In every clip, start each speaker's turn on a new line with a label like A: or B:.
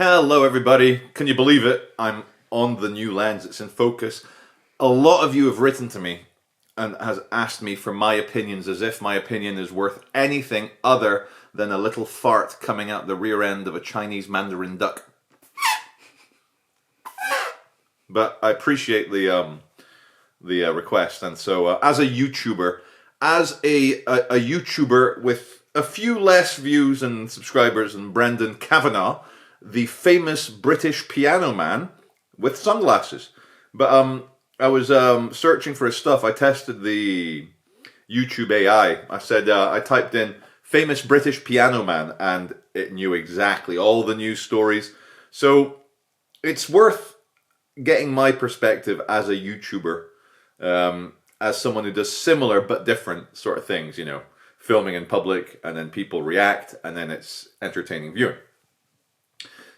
A: Hello everybody, can you believe it? I'm on the new lens, it's in focus. A lot of you have written to me and has asked me for my opinions as if my opinion is worth anything other than a little fart coming out the rear end of a Chinese Mandarin duck. But I appreciate the request, and so as a YouTuber, with a few less views and subscribers than Brendan Kavanagh, the famous British piano man with sunglasses. But I was searching for his stuff. I tested the YouTube AI. I said, I typed in famous British piano man, and it knew exactly all the news stories. So it's worth getting my perspective as a YouTuber, as someone who does similar but different sort of things, you know, filming in public and then people react and then it's entertaining viewing.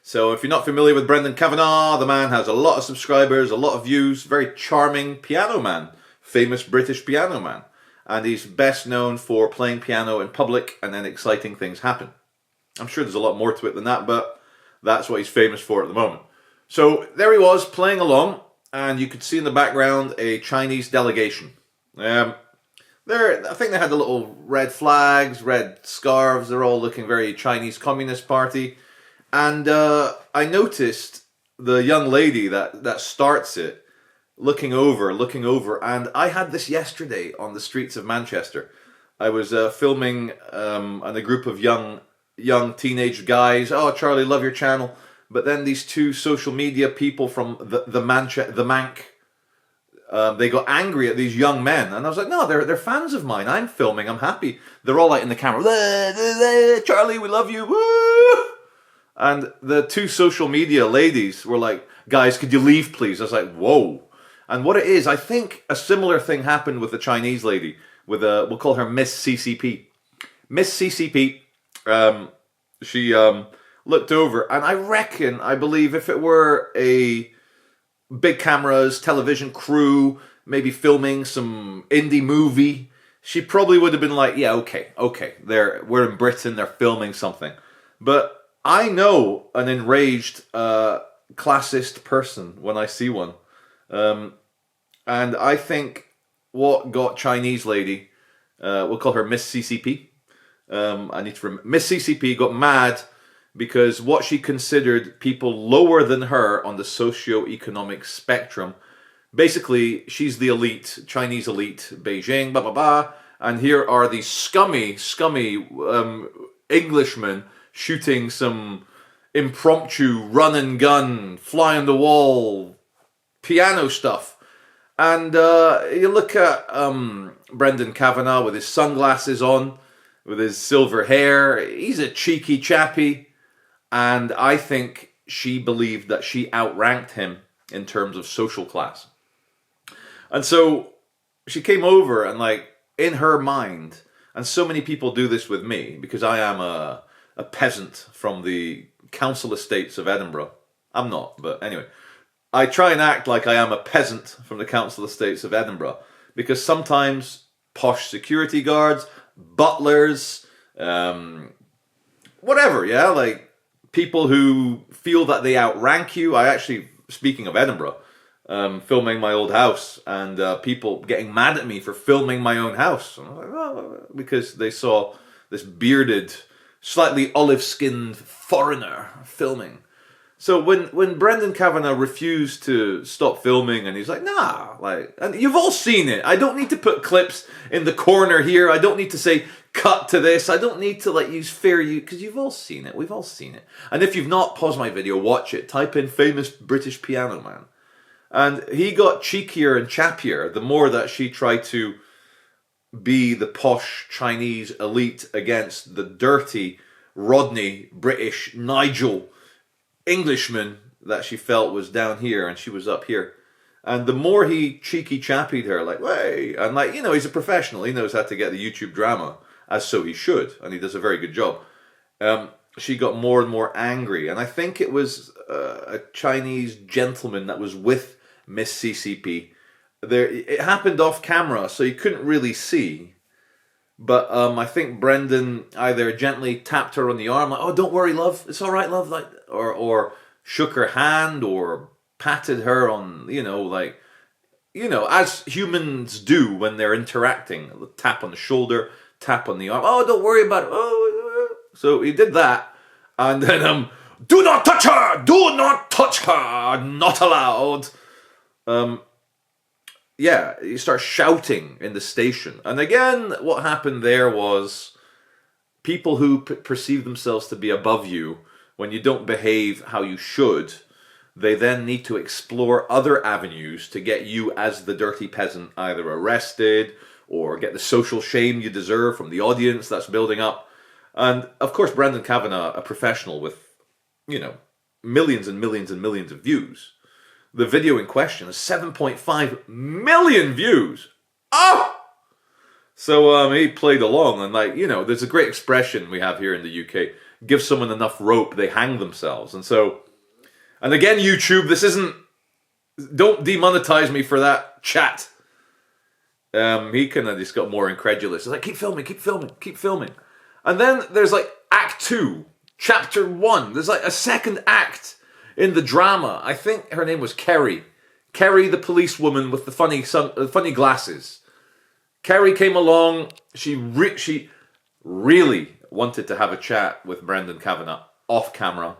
A: So if you're not familiar with Brendan Kavanagh, the man has a lot of subscribers, a lot of views, very charming piano man, famous British piano man. And he's best known for playing piano in public and then exciting things happen. I'm sure there's a lot more to it than that, but that's what he's famous for at the moment. So there he was playing along, and you could see in the background a Chinese delegation. I think they had the little red flags, red scarves, they're all looking very Chinese Communist Party. And I noticed the young lady that starts it looking over, and I had this yesterday on the streets of Manchester. I was filming and a group of young teenage guys. Oh, Charlie, love your channel. But then these two social media people from the Mank, they got angry at these young men, and I was like, no, they're fans of mine. I'm filming, I'm happy. They're all like in the camera, Charlie, we love you, woo! And the two social media ladies were like, guys, could you leave, please? I was like, whoa. And what it is, I think a similar thing happened with the Chinese lady, with we'll call her Miss CCP. Miss CCP, she looked over, and I believe if it were a big cameras, television crew, maybe filming some indie movie, she probably would have been like, yeah, okay, we're in Britain, they're filming something. But I know an enraged classist person when I see one. And I think what got Chinese lady, we'll call her Miss CCP. Miss CCP got mad because what she considered people lower than her on the socio-economic spectrum. Basically, she's the elite, Chinese elite, Beijing, blah, blah, blah. And here are these scummy Englishmen shooting some impromptu run and gun, fly on the wall, piano stuff. And you look at Brendan Kavanagh with his sunglasses on, with his silver hair. He's a cheeky chappy. And I think she believed that she outranked him in terms of social class. And so she came over and, like, in her mind, and so many people do this with me, because I am a peasant from the council estates of Edinburgh. I'm not, but anyway. I try and act like I am a peasant from the council estates of Edinburgh, because sometimes posh security guards, butlers, whatever, yeah, like people who feel that they outrank you. I actually, speaking of Edinburgh, filming my old house, and people getting mad at me for filming my own house. And I was like, oh, because they saw this bearded, slightly olive-skinned foreigner filming. So when Brendan Kavanagh refused to stop filming, and he's like, nah, like, and you've all seen it. I don't need to put clips in the corner here. I don't need to say, cut to this. I don't need to, like, use fair use, because you've all seen it. We've all seen it. And if you've not, pause my video, watch it. Type in famous British piano man. And he got cheekier and chappier the more that she tried to be the posh Chinese elite against the dirty Rodney British Nigel Englishman that she felt was down here and she was up here. And the more he cheeky chappied her, like, way, and like, you know, he's a professional, he knows how to get the YouTube drama, as so he should, and he does a very good job. She got more and more angry, and I think it was a Chinese gentleman that was with Miss CCP. It happened off camera, so you couldn't really see. But I think Brendan either gently tapped her on the arm, like, "Oh, don't worry, love, it's all right, love," like, or shook her hand, or patted her on, as humans do when they're interacting. Tap on the shoulder, tap on the arm. "Oh, don't worry about it." Oh, so he did that, and then "Do not touch her! Do not touch her! Not allowed." He starts shouting in the station. And again, what happened there was people who perceive themselves to be above you, when you don't behave how you should, they then need to explore other avenues to get you as the dirty peasant either arrested or get the social shame you deserve from the audience that's building up. And of course, Brendan Kavanagh, a professional with, millions and millions and millions of views. The video in question has 7.5 million views. Oh! So he played along, and there's a great expression we have here in the UK: give someone enough rope, they hang themselves. And again, YouTube, don't demonetize me for that chat. He kind of just got more incredulous. He's like, keep filming, keep filming, keep filming. And then there's Act 2, Chapter 1. There's a second act in the drama. I think her name was Kerry. Kerry, the policewoman with the funny glasses. Kerry came along. She really wanted to have a chat with Brendan Kavanagh off camera.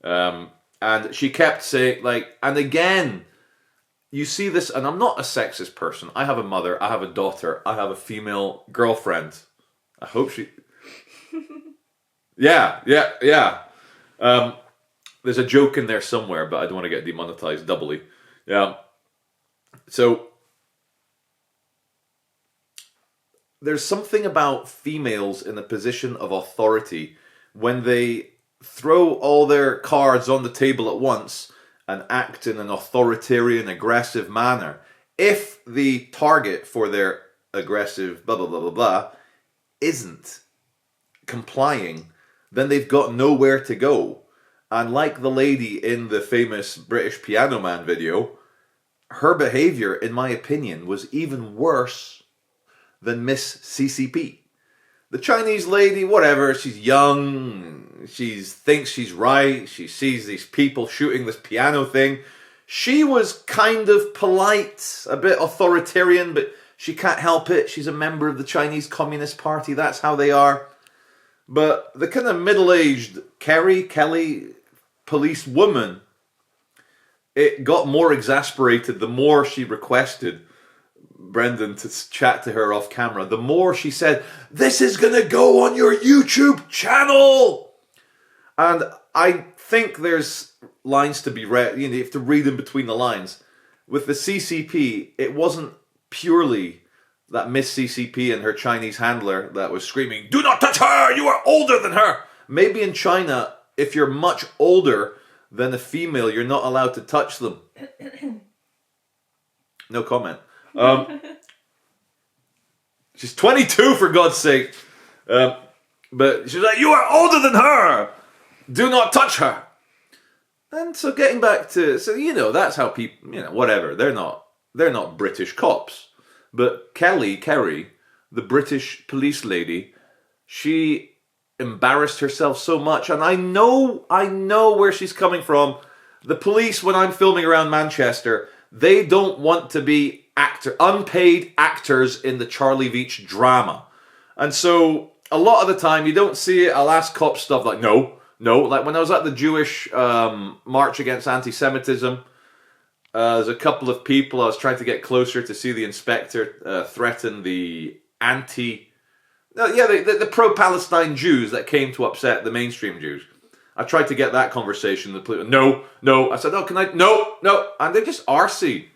A: And she kept saying, and again, you see this, and I'm not a sexist person. I have a mother, I have a daughter, I have a female girlfriend. I hope she... Yeah. There's a joke in there somewhere, but I don't want to get demonetized doubly. Yeah. So, there's something about females in a position of authority when they throw all their cards on the table at once and act in an authoritarian, aggressive manner. If the target for their aggressive blah, blah, blah, blah, blah isn't complying, then they've got nowhere to go. And like the lady in the famous British Piano Man video, her behavior, in my opinion, was even worse than Miss CCP. The Chinese lady, whatever, she's young, she thinks she's right, she sees these people shooting this piano thing. She was kind of polite, a bit authoritarian, but she can't help it. She's a member of the Chinese Communist Party, that's how they are. But the kind of middle-aged Kelly police woman, it got more exasperated the more she requested Brendan to chat to her off camera. The more she said, "This is going to go on your YouTube channel." And I think there's lines to be read. You have to read in between the lines. With the CCP, it wasn't purely that Miss CCP and her Chinese handler that was screaming, "Do not touch her! You are older than her!" Maybe in China, if you're much older than a female, you're not allowed to touch them. No comment. She's 22, for God's sake. But she's like, "You are older than her! Do not touch her!" And so getting back to, that's how people, whatever. They're not British cops. But Kerry, the British police lady, she embarrassed herself so much. And I know where she's coming from. The police, when I'm filming around Manchester, they don't want to be unpaid actors in the Charlie Veitch drama. And so a lot of the time you don't see it. I'll ask cops stuff like, no. Like when I was at the Jewish march against anti-Semitism, there's a couple of people I was trying to get closer to see the inspector threaten the the pro-Palestine Jews that came to upset the mainstream Jews. I tried to get that conversation. The police, no. I said, "Oh, can I?" No. And they're just arsey.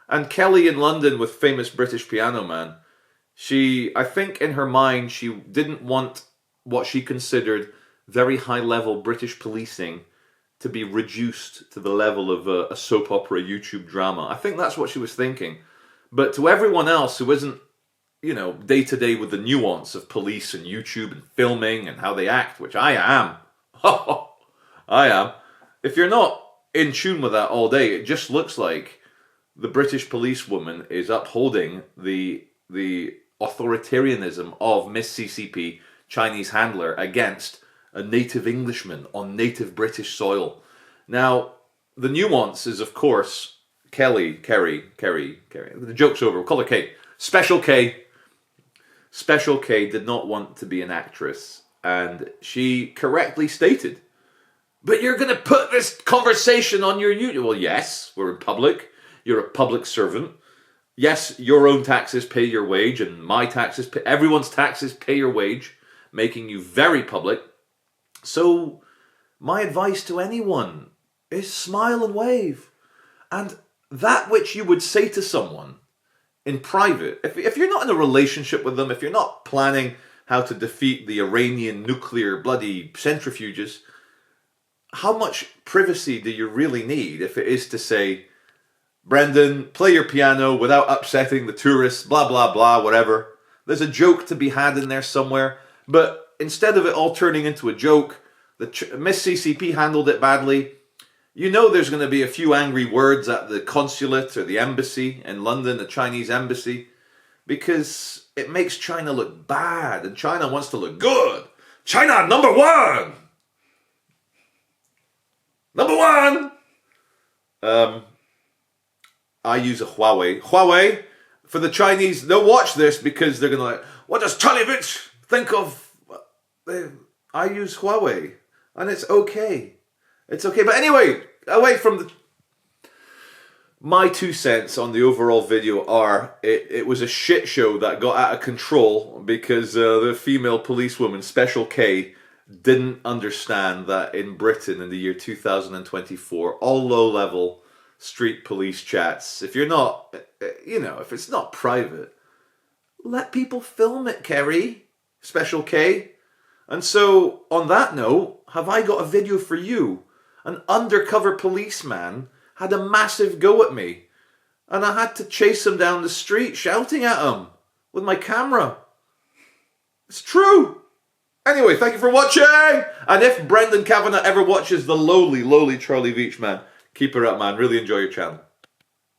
A: And Kelly in London with famous British Piano Man, I think in her mind, she didn't want what she considered very high-level British policing to be reduced to the level of a soap opera YouTube drama. I think that's what she was thinking. But to everyone else who isn't, day-to-day with the nuance of police and YouTube and filming and how they act, which I am. I am. If you're not in tune with that all day, it just looks like the British policewoman is upholding the authoritarianism of Miss CCP, Chinese handler, against a native Englishman on native British soil. Now, the nuance is, of course, Kerry. The joke's over. We'll call her Kay. Special K. Special K did not want to be an actress, and she correctly stated, "But you're going to put this conversation on your YouTube." Well, yes, we're in public. You're a public servant. Yes, your own taxes pay your wage, and my taxes, everyone's taxes pay your wage, making you very public. So, my advice to anyone is smile and wave. And that which you would say to someone in private, if you're not in a relationship with them, if you're not planning how to defeat the Iranian nuclear bloody centrifuges, how much privacy do you really need if it is to say, "Brendan, play your piano without upsetting the tourists, blah, blah, blah," whatever. There's a joke to be had in there somewhere. But instead of it all turning into a joke, Miss CCP handled it badly. You know there's going to be a few angry words at the consulate or the embassy in London, the Chinese embassy, because it makes China look bad, and China wants to look good. China, number one! Number one! I use a Huawei. Huawei, for the Chinese, they'll watch this because they're going to like, what does Charlie Rich think of? I use Huawei, and it's okay. It's okay. But anyway, away from my 2 cents on the overall video are, it was a shit show that got out of control because the female policewoman, Special K, didn't understand that in Britain in the year 2024, all low-level street police chats, if you're not, if it's not private, let people film it, Kerry, Special K. And so, on that note, have I got a video for you? An undercover policeman had a massive go at me, and I had to chase him down the street shouting at him with my camera. It's true. Anyway, thank you for watching. And if Brendan Kavanagh ever watches the lowly Charlie Veach, man, keep her up, man. Really enjoy your channel.